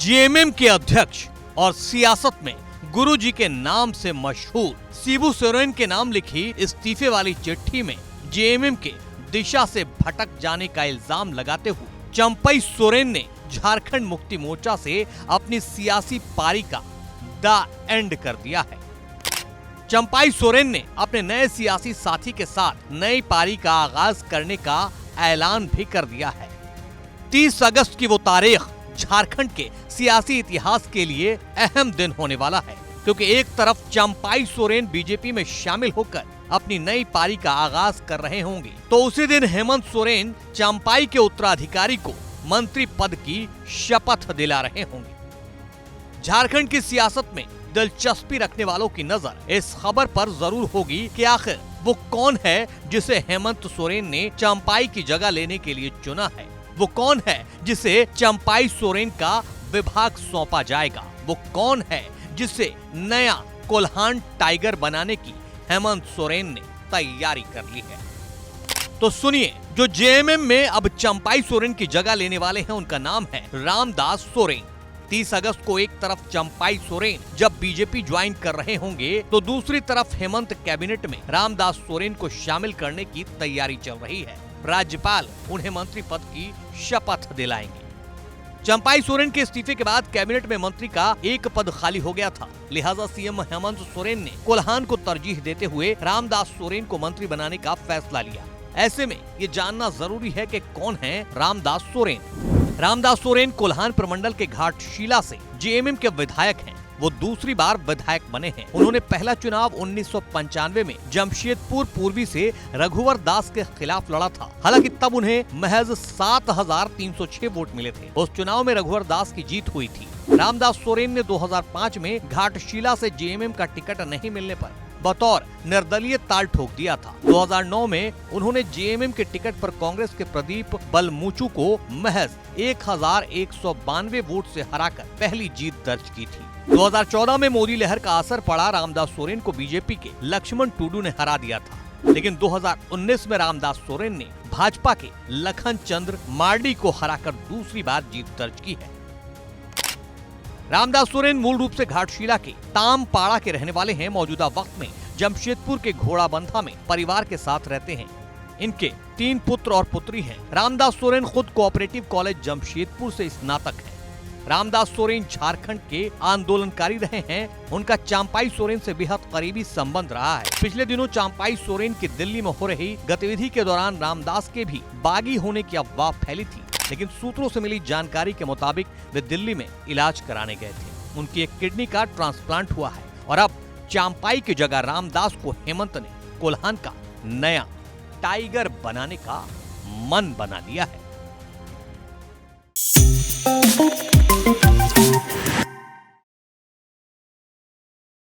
JMM के अध्यक्ष और सियासत में गुरुजी के नाम से मशहूर शिबू सोरेन के नाम लिखी इस्तीफे वाली चिट्ठी में जेएमएम के दिशा से भटक जाने का इल्जाम लगाते हुए चंपई सोरेन ने झारखंड मुक्ति मोर्चा से अपनी सियासी पारी का द एंड कर दिया है। चंपई सोरेन ने अपने नए सियासी साथी के साथ नई पारी का आगाज करने का ऐलान भी कर दिया है। 30 अगस्त की वो तारीख झारखंड के सियासी इतिहास के लिए अहम दिन होने वाला है, क्योंकि एक तरफ चंपई सोरेन बीजेपी में शामिल होकर अपनी नई पारी का आगाज कर रहे होंगे, तो उसी दिन हेमंत सोरेन चंपई के उत्तराधिकारी को मंत्री पद की शपथ दिला रहे होंगे। झारखंड की सियासत में दिलचस्पी रखने वालों की नजर इस खबर पर जरूर होगी कि आखिर वो कौन है जिसे हेमंत सोरेन ने चंपई की जगह लेने के लिए चुना है। वो कौन है जिसे चंपई सोरेन का विभाग सौंपा जाएगा। वो कौन है जिसे नया कोल्हान टाइगर बनाने की हेमंत सोरेन ने तैयारी कर ली है। तो सुनिए, जो जेएमएम में अब चंपई सोरेन की जगह लेने वाले हैं उनका नाम है रामदास सोरेन। 30 अगस्त को एक तरफ चंपई सोरेन जब बीजेपी ज्वाइन कर रहे होंगे, तो दूसरी तरफ हेमंत कैबिनेट में रामदास सोरेन को शामिल करने की तैयारी चल रही है। राज्यपाल उन्हें मंत्री पद की शपथ दिलाएंगे। चंपई सोरेन के इस्तीफे के बाद कैबिनेट में मंत्री का एक पद खाली हो गया था, लिहाजा सीएम हेमंत सोरेन ने कोल्हान को तरजीह देते हुए रामदास सोरेन को मंत्री बनाने का फैसला लिया। ऐसे में ये जानना जरूरी है कि कौन है रामदास सोरेन। रामदास सोरेन कोल्हान प्रमंडल के घाटशिला से जेएमएम के विधायक हैं। वो दूसरी बार विधायक बने हैं। उन्होंने पहला चुनाव 1995 में जमशेदपुर पूर्वी से रघुवर दास के खिलाफ लड़ा था। हालांकि तब उन्हें महज 7,306 वोट मिले थे। उस चुनाव में रघुवर दास की जीत हुई थी। रामदास सोरेन ने 2005 में घाटशिला से जेएमएम का टिकट नहीं मिलने पर बतौर निर्दलीय ताल ठोक दिया था। 2009 में उन्होंने जेएमएम के टिकट पर कांग्रेस के प्रदीप बलमुचु को महज 1,192 वोट से हराकर पहली जीत दर्ज की थी। 2014 में मोदी लहर का असर पड़ा, रामदास सोरेन को बीजेपी के लक्ष्मण टुडू ने हरा दिया था। लेकिन 2019 में रामदास सोरेन ने भाजपा के लखन चंद्र मार्डी को हराकर दूसरी बार जीत दर्ज की है। रामदास सोरेन मूल रूप से घाटशिला के तामपाड़ा के रहने वाले हैं। मौजूदा वक्त में जमशेदपुर के घोड़ाबंधा में परिवार के साथ रहते हैं। इनके 3 पुत्र और पुत्री हैं। रामदास सोरेन खुद कोऑपरेटिव कॉलेज जमशेदपुर से स्नातक हैं। रामदास सोरेन झारखंड के आंदोलनकारी रहे हैं। उनका चंपई सोरेन से बेहद करीबी संबंध रहा है। पिछले दिनों चंपई सोरेन की दिल्ली में हो रही गतिविधि के दौरान रामदास के भी बागी होने की अफवाह फैली थी, लेकिन सूत्रों से मिली जानकारी के मुताबिक वे दिल्ली में इलाज कराने गए थे। उनकी एक किडनी का ट्रांसप्लांट हुआ है और अब चंपई की जगह रामदास को हेमंत ने कोल्हान का नया टाइगर बनाने का मन बना लिया है।